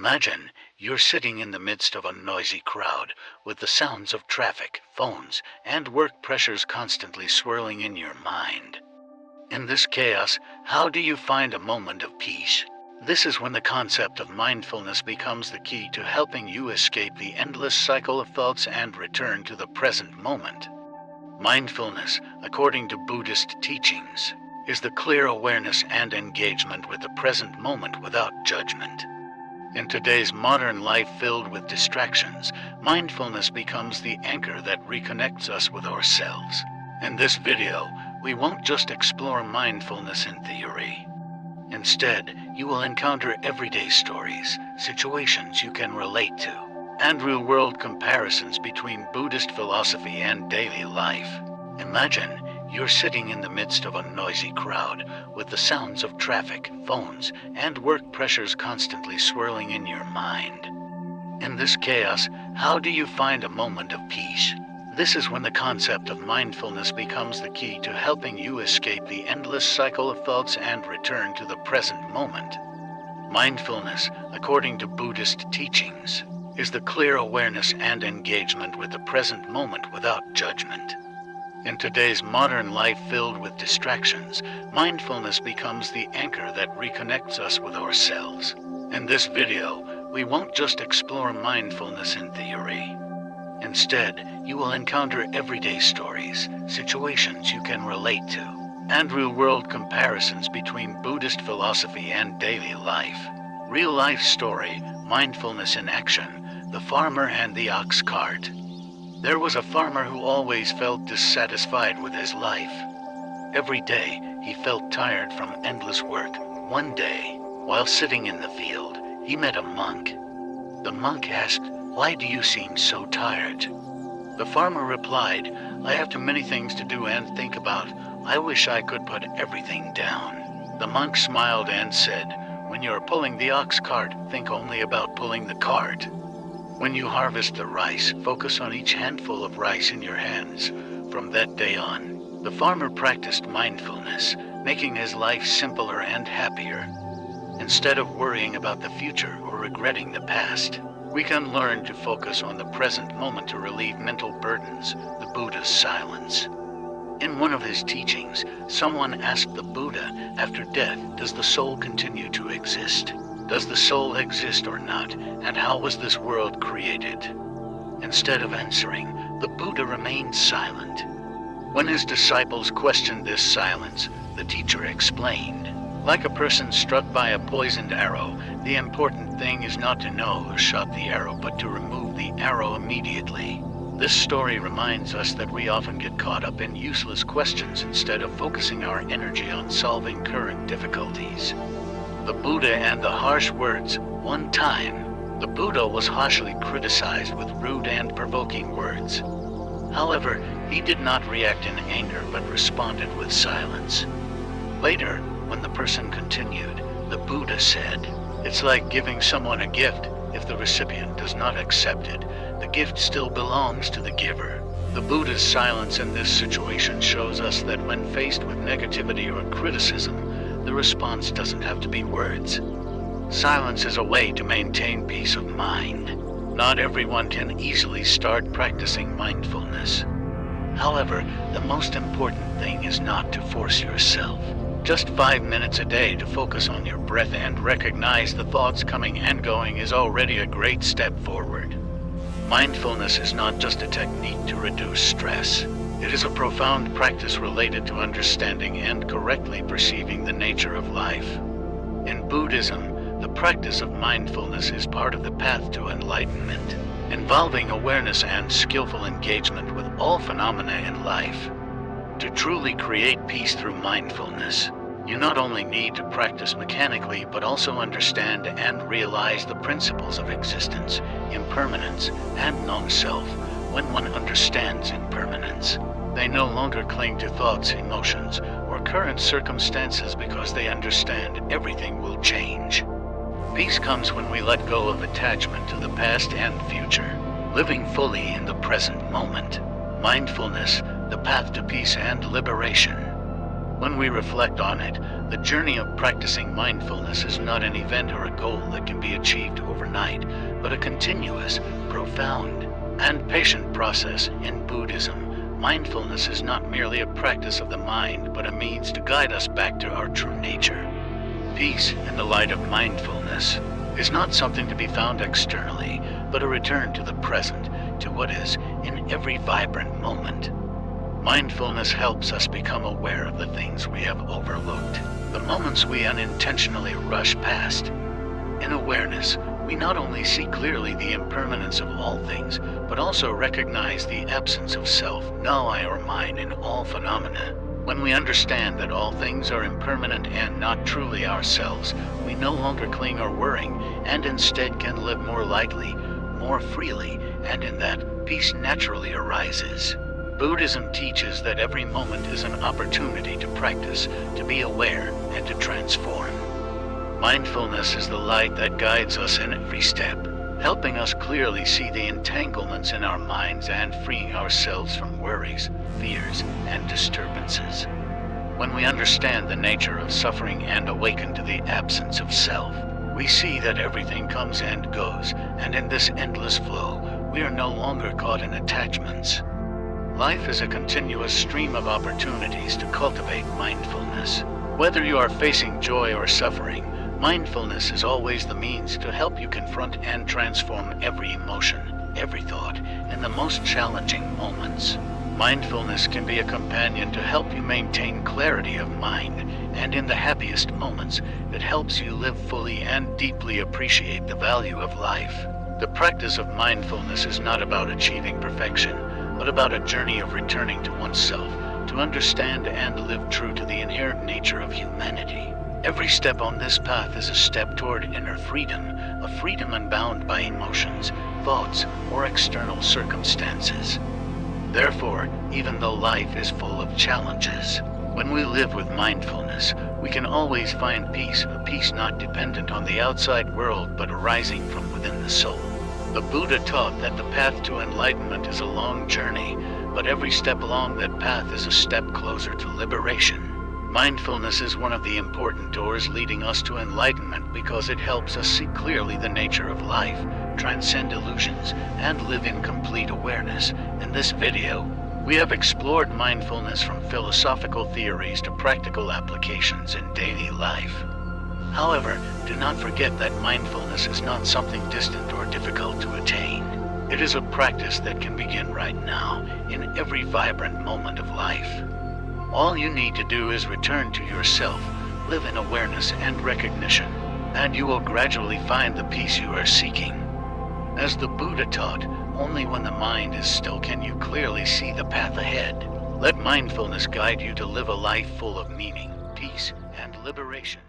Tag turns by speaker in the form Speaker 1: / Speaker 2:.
Speaker 1: Imagine you're sitting in the midst of a noisy crowd with the sounds of traffic, phones, and work pressures constantly swirling in your mind. In this chaos, how do you find a moment of peace? This is when the concept of mindfulness becomes the key to helping you escape the endless cycle of thoughts and return to the present moment. Mindfulness, according to Buddhist teachings, is the clear awareness and engagement with the present moment without judgment. In today's modern life filled with distractions, mindfulness becomes the anchor that reconnects us with ourselves. In this video, we won't just explore mindfulness in theory. Instead, you will encounter everyday stories, situations you can relate to, and real-world comparisons between Buddhist philosophy and daily life. Imagine you're sitting in the midst of a noisy crowd with the sounds of traffic, phones, and work pressures constantly swirling in your mind. In this chaos, how do you find a moment of peace? This is when the concept of mindfulness becomes the key to helping you escape the endless cycle of thoughts and return to the present moment. Mindfulness, according to Buddhist teachings, is the clear awareness and engagement with the present moment without judgment. In today's modern life filled with distractions, mindfulness becomes the anchor that reconnects us with ourselves. In this video, we won't just explore mindfulness in theory. Instead, you will encounter everyday stories, situations you can relate to, and real-world comparisons between Buddhist philosophy and daily life. Real-life story, mindfulness in action, the farmer and the ox cart. There was a farmer who always felt dissatisfied with his life. Every day, he felt tired from endless work. One day, while sitting in the field, he met a monk. The monk asked, "Why do you seem so tired?" The farmer replied, "I have too many things to do and think about. I wish I could put everything down." The monk smiled and said, "When you're pulling the ox cart, think only about pulling the cart. When you harvest the rice, focus on each handful of rice in your hands." From that day on, the farmer practiced mindfulness, making his life simpler and happier. Instead of worrying about the future or regretting the past, we can learn to focus on the present moment to relieve mental burdens, the Buddha's silence. In one of his teachings, someone asked the Buddha, after death, does the soul continue to exist? Does the soul exist or not, and how was this world created? Instead of answering, the Buddha remained silent. When his disciples questioned this silence, the teacher explained, "Like a person struck by a poisoned arrow, the important thing is not to know who shot the arrow, but to remove the arrow immediately." This story reminds us that we often get caught up in useless questions instead of focusing our energy on solving current difficulties. The Buddha and the harsh words. One time, the Buddha was harshly criticized with rude and provoking words. However, he did not react in anger but responded with silence. Later, when the person continued, the Buddha said, "It's like giving someone a gift. If the recipient does not accept it, the gift still belongs to the giver." The Buddha's silence in this situation shows us that when faced with negativity or criticism, the response doesn't have to be words. Silence is a way to maintain peace of mind. Not everyone can easily start practicing mindfulness. However, the most important thing is not to force yourself. Just 5 minutes a day to focus on your breath and recognize the thoughts coming and going is already a great step forward. Mindfulness is not just a technique to reduce stress. It is a profound practice related to understanding and correctly perceiving the nature of life. In Buddhism, the practice of mindfulness is part of the path to enlightenment, involving awareness and skillful engagement with all phenomena in life. To truly create peace through mindfulness, you not only need to practice mechanically but also understand and realize the principles of existence, impermanence, and non-self. When one understands impermanence, they no longer cling to thoughts, emotions, or current circumstances because they understand everything will change. Peace comes when we let go of attachment to the past and future, living fully in the present moment. Mindfulness, the path to peace and liberation. When we reflect on it, the journey of practicing mindfulness is not an event or a goal that can be achieved overnight. overnight, but a continuous, profound, and patient process. In Buddhism, mindfulness is not merely a practice of the mind, but a means to guide us back to our true nature. Peace in the light of mindfulness is not something to be found externally, but a return to the present, to what is in every vibrant moment. Mindfulness helps us become aware of the things we have overlooked, the moments we unintentionally rush past. In awareness, we not only see clearly the impermanence of all things, but also recognize the absence of self, now I or mine, in all phenomena. When we understand that all things are impermanent and not truly ourselves, we no longer cling or worry, and instead can live more lightly, more freely, and in that, peace naturally arises. Buddhism teaches that every moment is an opportunity to practice, to be aware, and to transform. Mindfulness is the light that guides us in every step, helping us clearly see the entanglements in our minds and freeing ourselves from worries, fears, and disturbances. When we understand the nature of suffering and awaken to the absence of self, we see that everything comes and goes, and in this endless flow, we are no longer caught in attachments. Life is a continuous stream of opportunities to cultivate mindfulness. Whether you are facing joy or suffering, mindfulness is always the means to help you confront and transform every emotion, every thought, in the most challenging moments. Mindfulness can be a companion to help you maintain clarity of mind, and in the happiest moments, it helps you live fully and deeply appreciate the value of life. The practice of mindfulness is not about achieving perfection, but about a journey of returning to oneself, to understand and live true to the inherent nature of humanity. Every step on this path is a step toward inner freedom, a freedom unbound by emotions, thoughts, or external circumstances. Therefore, even though life is full of challenges, when we live with mindfulness, we can always find peace, a peace not dependent on the outside world but arising from within the soul. The Buddha taught that the path to enlightenment is a long journey, but every step along that path is a step closer to liberation. Mindfulness is one of the important doors leading us to enlightenment because it helps us see clearly the nature of life, transcend illusions, and live in complete awareness. In this video, we have explored mindfulness from philosophical theories to practical applications in daily life. However, do not forget that mindfulness is not something distant or difficult to attain. It is a practice that can begin right now, in every vibrant moment of life. All you need to do is return to yourself, live in awareness and recognition, and you will gradually find the peace you are seeking. As the Buddha taught, only when the mind is still can you clearly see the path ahead. Let mindfulness guide you to live a life full of meaning, peace, and liberation.